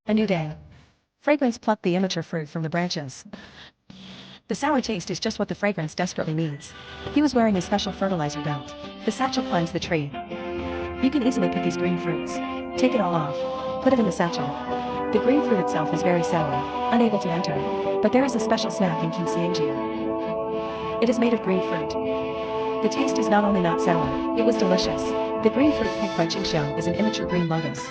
A new day. Fragrance plucked the immature fruit from the branches. The sour taste is just what the fragrance desperately needs. He was wearing a special fertilizer belt. The satchel climbs the tree. You can easily pick these green fruits. Take it all off. Put it in the satchel. The green fruit itself is very sour, unable to enter. But there is a special snack in Kinsiangia. It is made of green fruit. The taste is not only not sour, it was delicious. The green fruit picked by Qingxiang is an immature green lotus.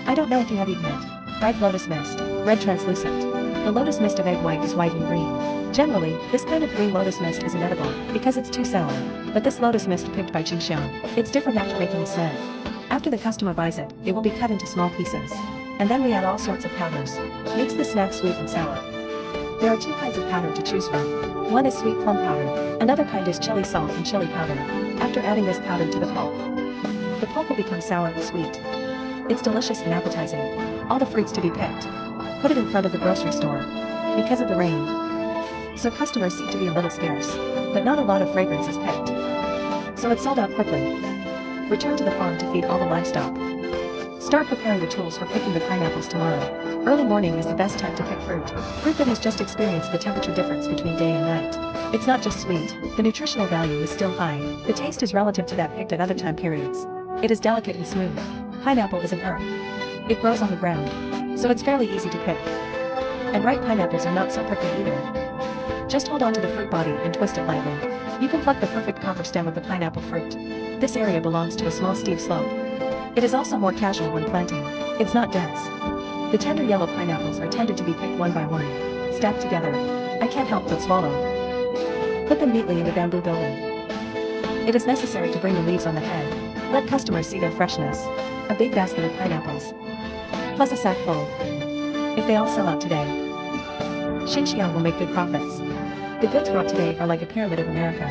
I don't know if you have eaten it. Bright lotus mist, red translucent. The lotus mist of egg white is white and green. Generally, this kind of green lotus mist is inedible, because it's too sour. But this lotus mist picked by Qingxiang, it's different after making a scent. After the customer buys it, it will be cut into small pieces. And then we add all sorts of powders. Makes the snack sweet and sour. There are two kinds of powder to choose from. One is sweet plum powder, another kind is chili salt and chili powder. After adding this powder to the pulp will become sour and sweet. It's delicious and appetizing. All the fruits to be picked. Put it in front of the grocery store. Because of the rain. So customers seem to be a little scarce. But not a lot of fragrance is picked. So it sold out quickly. Return to the farm to feed all the livestock. Start preparing the tools for picking the pineapples tomorrow. Early morning is the best time to pick fruit. Fruit that has just experienced the temperature difference between day and night. It's not just sweet, the nutritional value is still high. The taste is relative to that picked at other time periods. It is delicate and smooth. Pineapple is an herb. It grows on the ground, so it's fairly easy to pick. And ripe pineapples are not so prickly either. Just hold on to the fruit body and twist it lightly. You can pluck the perfect copper stem of the pineapple fruit. This area belongs to a small steep slope. It is also more casual when planting. It's not dense. The tender yellow pineapples are tended to be picked one by one, stacked together. I can't help but swallow. Put them neatly in the bamboo building. It is necessary to bring the leaves on the head. Let customers see their freshness. A big basket of pineapples. Plus a sack full. If they all sell out today, Xinjiang will make good profits. The goods brought today are like a pyramid of America.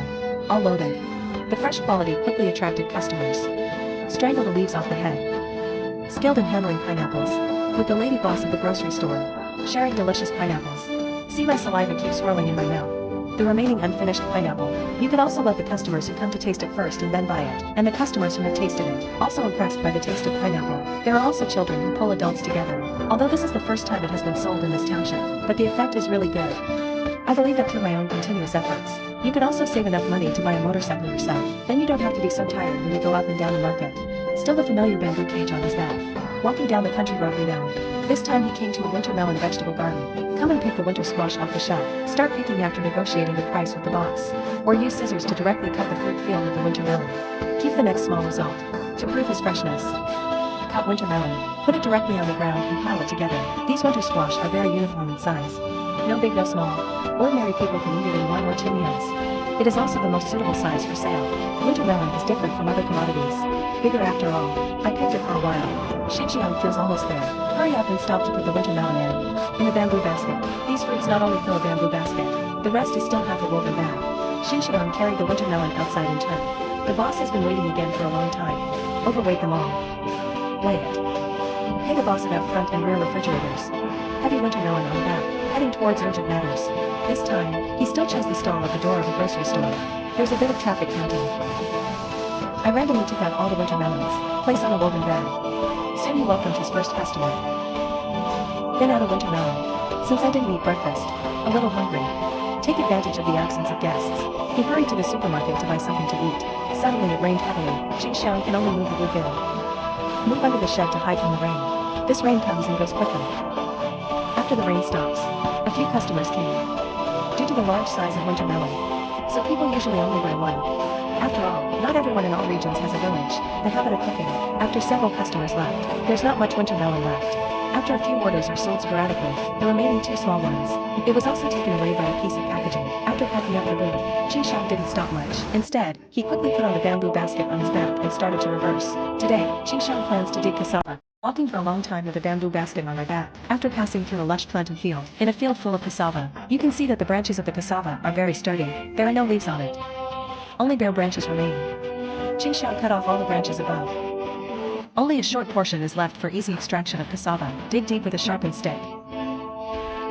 All loaded. The fresh quality quickly attracted customers. Strangle the leaves off the head. Skilled in handling pineapples. With the lady boss of the grocery store. Sharing delicious pineapples. See my saliva keep swirling in my mouth. The remaining unfinished pineapple. You can also let the customers who come to taste it first and then buy it, and the customers who have tasted it, also impressed by the taste of pineapple. There are also children who pull adults together, although this is the first time it has been sold in this township, but the effect is really good. I believe that through my own continuous efforts, you can also save enough money to buy a motorcycle yourself, then you don't have to be so tired when you go up and down the market. Still the familiar bamboo cage on his back. Walking down the country road we know. This time he came to a winter melon vegetable garden. Come and pick the winter squash off the shelf. Start picking after negotiating the price with the boss. Or use scissors to directly cut the fruit field of the winter melon. Keep the next small result. To prove his freshness. Cut winter melon. Put it directly on the ground and pile it together. These winter squash are very uniform in size. No big, no small. Ordinary people can eat it in 1 or 2 meals. It is also the most suitable size for sale. Winter melon is different from other commodities. Bigger after all. I picked it for a while. Xinjiang feels almost there. Hurry up and stop to put the winter melon in the bamboo basket. These fruits not only fill a bamboo basket, the rest is still half a woven bag. Xinjiang carried the winter melon outside in turn. The boss has been waiting again for a long time. Overweight them all. Weigh it. Pay the boss about front and rear refrigerators. Heavy winter melon on the back, heading towards urgent matters. This time, he still chose the stall at the door of the grocery store. There's a bit of traffic counting. I randomly took out all the winter melons, placed on a woven bag. Soon he welcomed his first customer. Then out a winter melon. Since I didn't eat breakfast, a little hungry. Take advantage of the absence of guests. He hurried to the supermarket to buy something to eat. Suddenly it rained heavily. Xinjiang can only move the blue gill. Move under the shed to hide from the rain. This rain comes and goes quickly. After the rain stops, a few customers came. Due to the large size of winter melon, so people usually only buy one. After all, not everyone in all regions has a village, the habit of cooking. After several customers left, there's not much winter melon left. After a few orders are sold sporadically, the remaining 2 small ones. It was also taken away by a piece of packaging. After packing up the booth, Qingxiang didn't stop much. Instead, he quickly put on the bamboo basket on his back and started to reverse. Today, Qingxiang plans to dig cassava. Walking for a long time with a bamboo basket on my back, after passing through a lush planted field, in a field full of cassava, you can see that the branches of the cassava are very sturdy. There are no leaves on it. Only bare branches remain. Qingxiang cut off all the branches above. Only a short portion is left for easy extraction of cassava. Dig deep with a sharpened stick.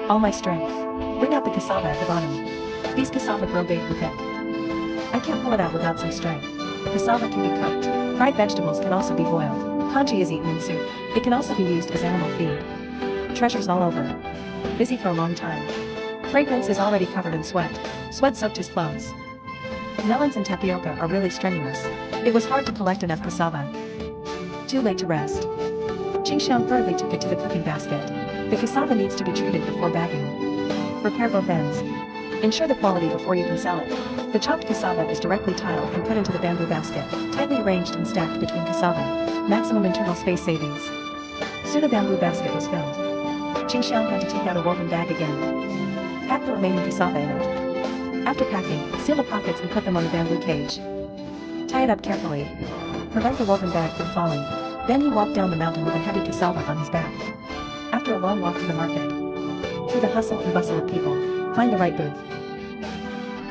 All my strength. Bring out the cassava at the bottom. These cassava grow big with it. I can't pull it out without some strength. Cassava can be cooked. Fried vegetables can also be boiled. Congee is eaten in soup. It can also be used as animal feed. treasures all over. Busy for a long time. Fragrance is already covered in sweat. Sweat soaked his clothes. Melons and tapioca are really strenuous. It was hard to collect enough cassava. Too late to rest. Qingxiang hurriedly took it to the cooking basket. The cassava needs to be treated before bagging. Repair both ends. Ensure the quality before you can sell it. The chopped cassava is directly tiled and put into the bamboo basket, tightly arranged and stacked between cassava. Maximum internal space savings. Soon the bamboo basket was filled. Qingxiang had to take out a woven bag again. Pack the remaining cassava in it. After packing, seal the pockets and put them on the bamboo cage. Tie it up carefully. Prevent the woven bag from falling. Then he walked down the mountain with a heavy cassava on his back. After a long walk to the market, through the hustle and bustle of people, find the right booth.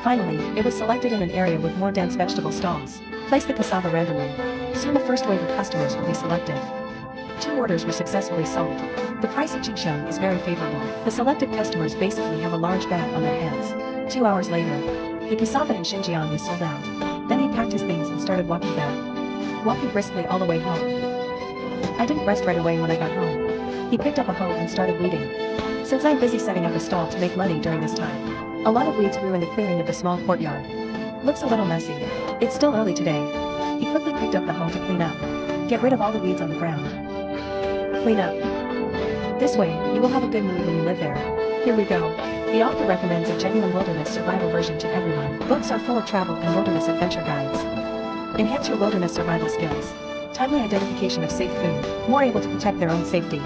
Finally, it was selected in an area with more dense vegetable stalls. Place the cassava randomly. Soon the first wave of customers will be selected. 2 orders were successfully sold. The price of Qingxiang is very favorable. The selected customers basically have a large bag on their hands. 2 hours later, the cassava in Xinjiang was sold out. Then he packed his things and started walking back. Walking briskly all the way home. I didn't rest right away when I got home. He picked up a hoe and started weeding. Since I'm busy setting up a stall to make money during this time, a lot of weeds grew in the clearing of the small courtyard. Looks a little messy. It's still early today. He quickly picked up the hoe to clean up. Get rid of all the weeds on the ground. Clean up. This way, you will have a good mood when you live there. Here we go. The author recommends a genuine wilderness survival version to everyone. Books are full of travel and wilderness adventure guides. Enhance your wilderness survival skills. Timely identification of safe food. More able to protect their own safety.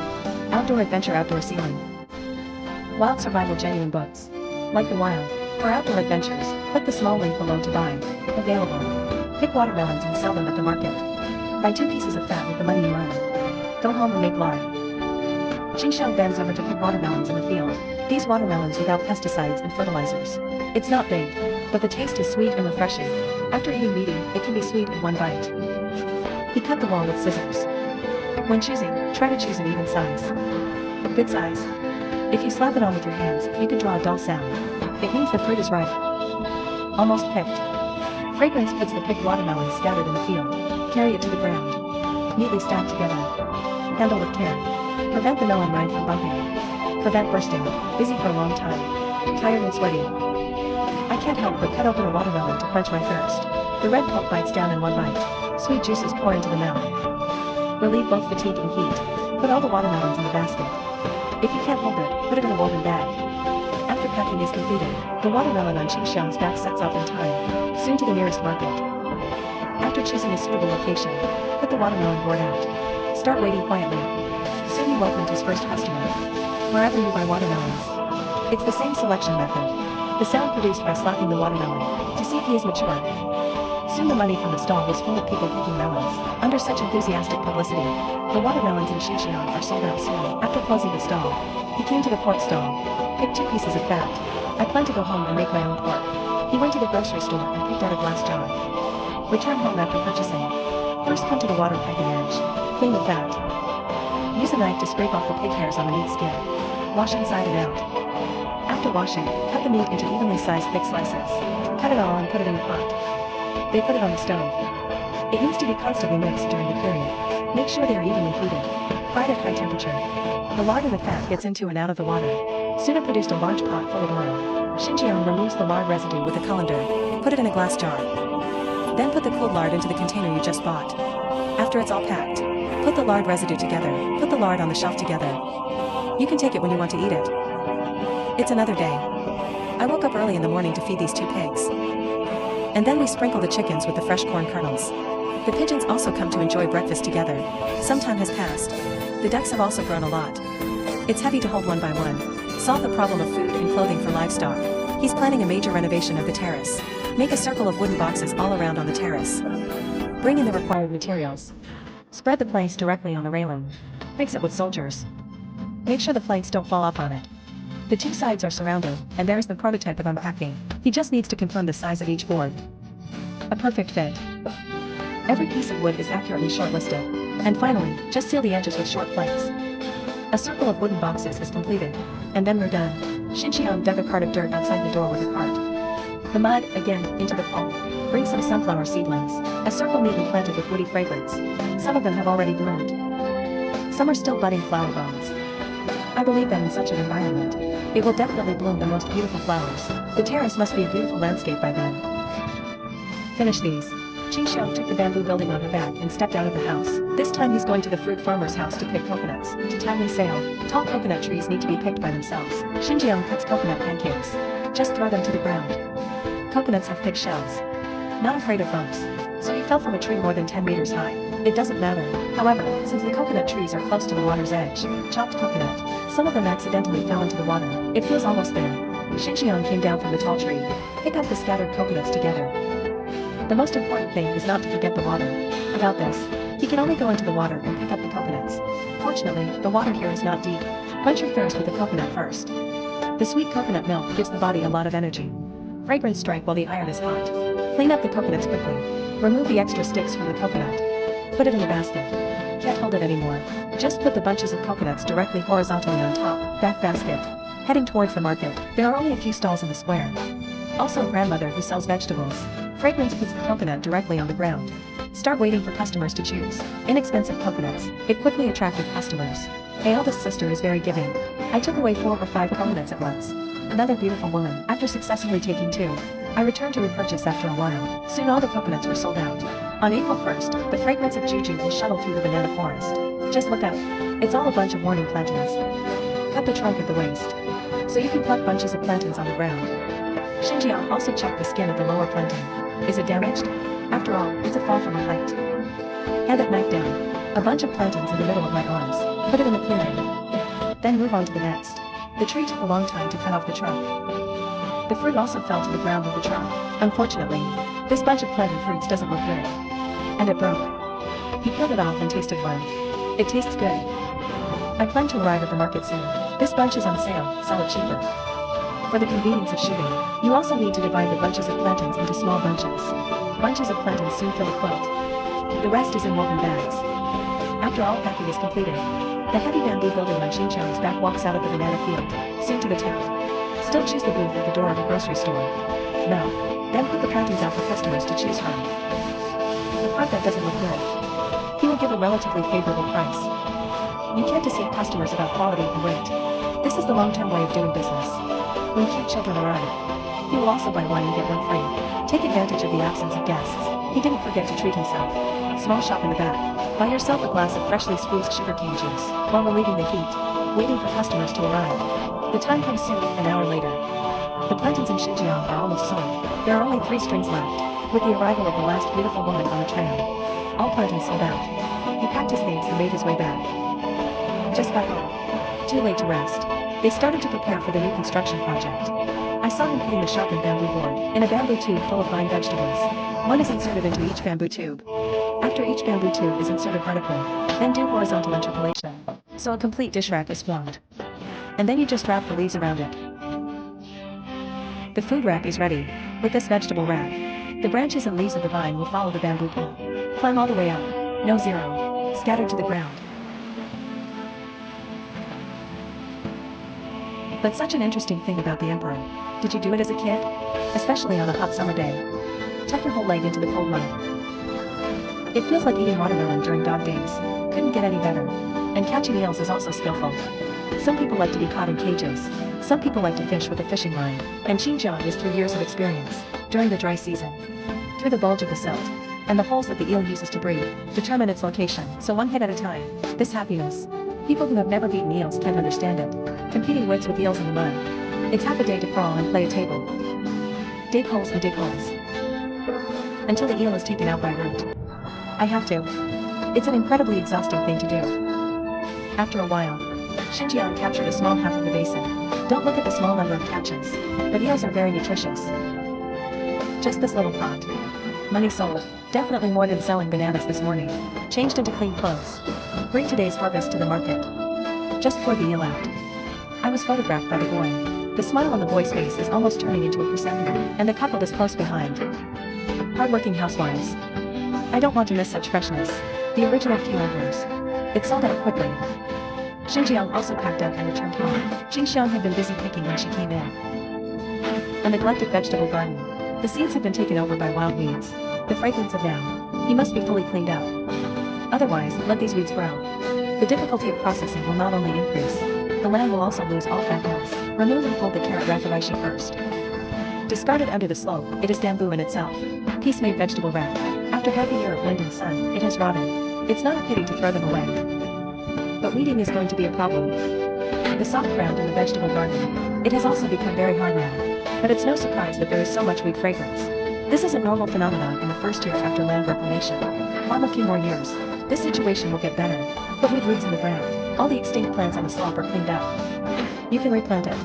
Outdoor adventure, outdoor sealing. Wild survival genuine books. Like the wild. For outdoor adventures, click the small link below to buy. Available. Pick watermelons and sell them at the market. Buy 2 pieces of fat with the money you earn. Go home and make lard. Qingxiang bends over to pick watermelons in the field. These watermelons without pesticides and fertilizers. It's not baked, but the taste is sweet and refreshing. After eating meaty, it can be sweet in one bite. He cut the wall with scissors. When choosing, try to choose an even size. Good size. If you slap it on with your hands, you can draw a dull sound. It means the fruit is ripe. Almost picked. Fragrance puts the picked watermelons scattered in the field. Carry it to the ground. Neatly stacked together. Handle with care. Prevent the melon rind from bumping. Prevent bursting. Busy for a long time. Tired and sweaty. I can't help but cut open a watermelon to quench my thirst. The red pulp bites down in one bite. Sweet juices pour into the mouth. Relieve both fatigue and heat. Put all the watermelons in the basket. If you can't hold it, put it in a woven bag. After packing is completed, the watermelon on Qingxiang's back sets off in time, soon to the nearest market. After choosing a suitable location, put the watermelon board out. Start waiting quietly. Soon he welcomed his first customer. Wherever you buy watermelons, it's the same selection method. The sound produced by slapping the watermelon, to see if he is mature. Soon the money from the stall was full of people picking melons. Under such enthusiastic publicity, the watermelons in Xinjiang are sold out soon. After closing the stall, he came to the pork stall. Picked 2 pieces of fat. I plan to go home and make my own pork. He went to the grocery store and picked out a glass jar. Return home after purchasing. First come to the water piping edge. Clean the fat. Use a knife to scrape off the pig hairs on the meat skin. Wash inside and out. After washing, cut the meat into evenly sized thick slices. Cut it all and put it in the pot. They put it on the stove. It needs to be constantly mixed during the period. Make sure they are evenly heated. Fried at high temperature. The lard and the fat gets into and out of the water. Soon it produced a large pot full of oil. Xinjiang removes the lard residue with a colander. Put it in a glass jar. Then put the cooled lard into the container you just bought. After it's all packed, put the lard residue together. Put the lard on the shelf together. You can take it when you want to eat it. It's another day. I woke up early in the morning to feed these 2 pigs. And then we sprinkle the chickens with the fresh corn kernels. The pigeons also come to enjoy breakfast together. Some time has passed. The ducks have also grown a lot. It's heavy to hold one by one. Solve the problem of food and clothing for livestock. He's planning a major renovation of the terrace. Make a circle of wooden boxes all around on the terrace. Bring in the required materials. Spread the planks directly on the railing. Fix it with soldiers. Make sure the planks don't fall off on it. The 2 sides are surrounded, and there's the prototype of unpacking. He just needs to confirm the size of each board. A perfect fit. Every piece of wood is accurately shortlisted. And finally, just seal the edges with short planks. A circle of wooden boxes is completed. And then we're done. Xinjiang dug a cart of dirt outside the door with a cart. The mud, again, into the pulp. Bring some sunflower seedlings. A circle neatly planted with woody fragrance. Some of them have already bloomed. Some are still budding flower bulbs. I believe that in such an environment, it will definitely bloom the most beautiful flowers. The terrace must be a beautiful landscape by then. Finish these. Qingxiang took the bamboo building on her back and stepped out of the house. This time he's going to the fruit farmer's house to pick coconuts. To timely sale, tall coconut trees need to be picked by themselves. Xinjiang cuts coconut pancakes. Just throw them to the ground. Coconuts have thick shells. Not afraid of bumps. So he fell from a tree more than 10 meters high. It doesn't matter. However, since the coconut trees are close to the water's edge, chopped coconut, some of them accidentally fell into the water. It feels almost there. Xinjiang came down from the tall tree. Pick up the scattered coconuts together. The most important thing is not to forget the water. About this, he can only go into the water and pick up the coconuts. Fortunately, the water here is not deep. Quench your thirst with the coconut first. The sweet coconut milk gives the body a lot of energy. Fragrance strike while the iron is hot. Clean up the coconuts quickly. Remove the extra sticks from the coconut. Put it in the basket. Can't hold it anymore. Just put the bunches of coconuts directly horizontally on top. Back basket. Heading towards the market. There are only a few stalls in the square. Also a grandmother who sells vegetables. Fragrance puts the coconut directly on the ground. Start waiting for customers to choose. Inexpensive coconuts. It quickly attracted customers. My eldest sister is very giving. I took away 4 or 5 coconuts at once. Another beautiful woman. After successfully taking 2, I returned to repurchase after a while. Soon all the coconuts were sold out. On April 1st, the fragrance of juju will shuttle through the banana forest. Just look out. It's all a bunch of warning plantains. Cut the trunk at the waist. So you can pluck bunches of plantains on the ground. Xinjiang also checked the skin of the lower plantain. Is it damaged? After all, it's a fall from a height. Hand that knife down. A bunch of plantains in the middle of my arms. Put it in the clearing. Then move on to the next. The tree took a long time to cut off the trunk. The fruit also fell to the ground with the trunk. Unfortunately, this bunch of plantain fruits doesn't look good. And it broke. He peeled it off and tasted one. It tastes good. I plan to arrive at the market soon. This bunch is on sale, sell it cheaper. For the convenience of shooting, you also need to divide the bunches of plantains into small bunches. Bunches of plantains soon fill a quilt. The rest is in woven bags. After all packing is completed, the heavy bamboo building on Xinjiang's back walks out of the banana field, soon to the town. Still choose the booth at the door of a grocery store. No. Then put the plantains out for customers to choose from. The part that doesn't look good, he will give a relatively favorable price. You can't deceive customers about quality and weight. This is the long-term way of doing business. When cute children arrive, he will also buy one and get one free. Take advantage of the absence of guests. He didn't forget to treat himself. Small shop in the back. Buy yourself a glass of freshly squeezed sugarcane juice while relieving the heat, waiting for customers to arrive. The time comes soon, an hour later. The plantains in Xinjiang are almost sold. There are only 3 strings left, with the arrival of the last beautiful woman on the train. All plantains sold out. He packed his things and made his way back. Just got home. Too late to rest. They started to prepare for the new construction project. I saw him putting the sharpened bamboo board in a bamboo tube full of fine vegetables. One is inserted into each bamboo tube. After each bamboo tube is inserted vertically, then do horizontal interpolation. So a complete dish rack is formed. And then you just wrap the leaves around it. The food rack is ready. With this vegetable rack, the branches and leaves of the vine will follow the bamboo pole. Climb all the way up. No zero. Scattered to the ground. But such an interesting thing about the emperor. Did you do it as a kid? Especially on a hot summer day. Tuck your whole leg into the cold mud. It feels like eating watermelon during dog days. Couldn't get any better. And catching eels is also skillful. Some people like to be caught in cages. Some people like to fish with a fishing line. And Xinjiang is 3 years of experience. During the dry season. Through the bulge of the silt. And the holes that the eel uses to breathe. Determine its location. So one hit at a time. This happiness. People who have never beaten eels can't understand it. Competing wits with eels in the mud. It's half a day to crawl and play a table. Dig holes and dig holes. Until the eel is taken out by root. I have to. It's an incredibly exhausting thing to do. After a while, Xinjiang captured a small half of the basin. Don't look at the small number of catches, but eels are very nutritious. Just this little pot. Money sold. Definitely more than selling bananas this morning. Changed into clean clothes. Bring today's harvest to the market. Just pour the eel out. I was photographed by the boy. The smile on the boy's face is almost turning into a chrysanthemum, and the couple is close behind. Hardworking housewives. I don't want to miss such freshness. The original cucumbers. It sold out quickly. Xinjiang also packed up and returned home. Xinjiang had been busy picking when she came in. A neglected vegetable garden. The seeds have been taken over by wild weeds. The fragrance of them. He must be fully cleaned up. Otherwise, let these weeds grow. The difficulty of processing will not only increase. The lamb will also lose all fat mass. Remove and fold the carrot raffaraishi first. Discarded under the slope, it is bamboo in itself. Piece-made vegetable wrap. After half a year of wind and sun, it has rotted. It's not a pity to throw them away. But weeding is going to be a problem. The soft ground in the vegetable garden. It has also become very hard now. But it's no surprise that there is so much weed fragrance. This is a normal phenomenon in the first year after land reclamation. Farm a few more years. This situation will get better. Put weed roots in the ground. All the extinct plants on the slope are cleaned up. You can replant it.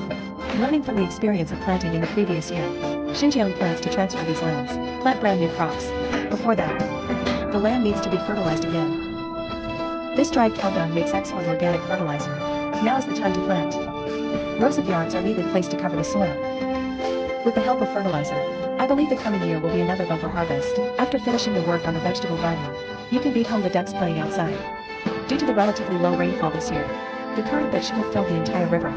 Learning from the experience of planting in the previous year, Xinjiang plans to transfer these lands, plant brand new crops. Before that, the land needs to be fertilized again. This dried cow dung makes excellent organic fertilizer. Now is the time to plant. Rows of yards are neatly placed to cover the soil. With the help of fertilizer, I believe the coming year will be another bumper harvest. After finishing the work on the vegetable garden, you can beat home the ducks playing outside. Due to the relatively low rainfall this year, the current that should have filled the entire river.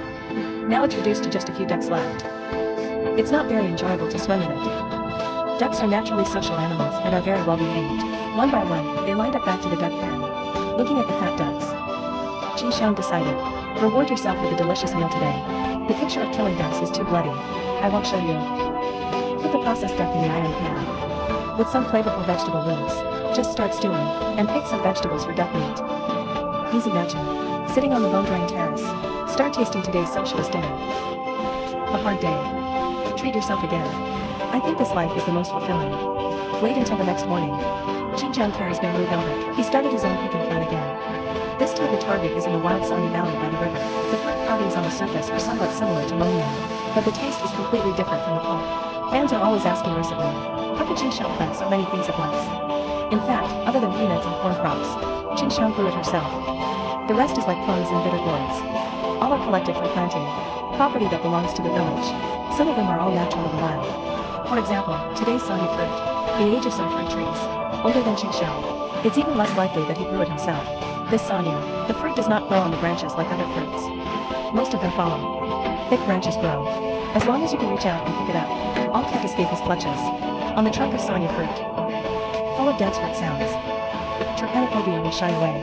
Now it's reduced to just a few ducks left. It's not very enjoyable to swim in it. Ducks are naturally social animals and are very well behaved. One by one, they lined up back to the duck pen, looking at the fat ducks. Qin Xiang decided, reward yourself with a delicious meal today. The picture of killing ducks is too bloody. I won't show you. Put the processed duck in the iron pan. With some flavorful vegetable roots, just start stewing, and pick some vegetables for duck meat. Please imagine, sitting on the bone-drying terrace, start tasting today's sumptuous dinner. A hard day. Treat yourself again. I think this life is the most fulfilling. Wait until the next morning. Xinjiang carries bamboo velvet. He started his own cooking fun again. This time the target is in the wild Sanya Valley by the river. The fruit carvings on the surface are somewhat similar to Longyan, but the taste is completely different from the pulp. Fans are always asking recently, how could Xinjiang plant so many things at once? In fact, other than peanuts and corn crops, Xinjiang grew it herself. The rest is like plums and bitter gourds. All are collected from planting, property that belongs to the village. Some of them are all natural in the wild. For example, today's Sanya fruit, in age of some fruit trees, older than Xinjiang. It's even less likely that he grew it himself. This Sanya, the fruit does not grow on the branches like other fruits. Most of them follow. Thick branches grow. As long as you can reach out and pick it up, all can't escape his clutches. On the trunk of Sanya fruit, full of dense root sounds, Trypanophobia will shy away.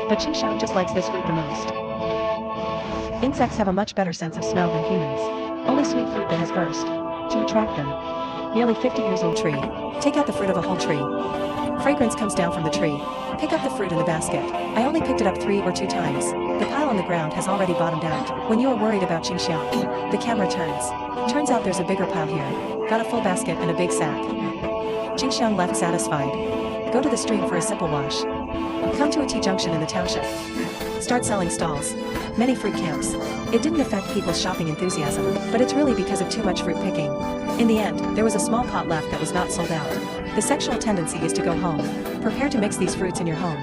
But Xinjiang just likes this fruit the most. Insects have a much better sense of smell than humans. Only sweet fruit that has burst to attract them. Nearly 50 years old tree. Take out the fruit of a whole tree. Fragrance comes down from the tree. Pick up the fruit in the basket. I only picked it up 3 or 2 times. The pile on the ground has already bottomed out. When you are worried about Xinjiang, the camera turns. Turns out there's a bigger pile here. Got a full basket and a big sack. Xinjiang left satisfied. Go to the stream for a simple wash. Come to a T-junction in the township. Start selling stalls. Many fruit camps. It didn't affect people's shopping enthusiasm, but it's really because of too much fruit picking. In the end, there was a small pot left that was not sold out. The sexual tendency is to go home. Prepare to mix these fruits in your home.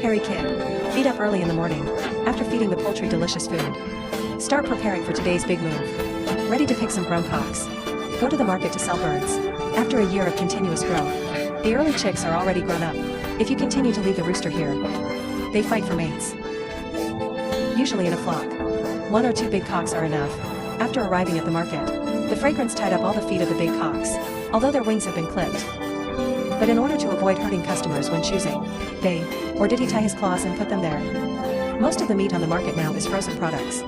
Hairy kid. Feed up early in the morning. After feeding the poultry delicious food. Start preparing for today's big move. Ready to pick some grown cocks. Go to the market to sell birds. After a year of continuous growth, the early chicks are already grown up. If you continue to leave the rooster here, they fight for mates. Usually in a flock. 1 or 2 big cocks are enough. After arriving at the market, the fragrance tied up all the feet of the big cocks, although their wings have been clipped. But in order to avoid hurting customers when choosing, or did he tie his claws and put them there? Most of the meat on the market now is frozen products.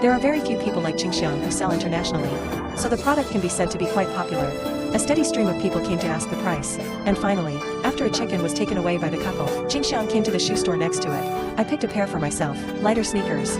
There are very few people like Xinjiang who sell internationally, so the product can be said to be quite popular. A steady stream of people came to ask the price, and finally, after a chicken was taken away by the couple, Xinjiang came to the shoe store next to it. I picked a pair for myself, lighter sneakers.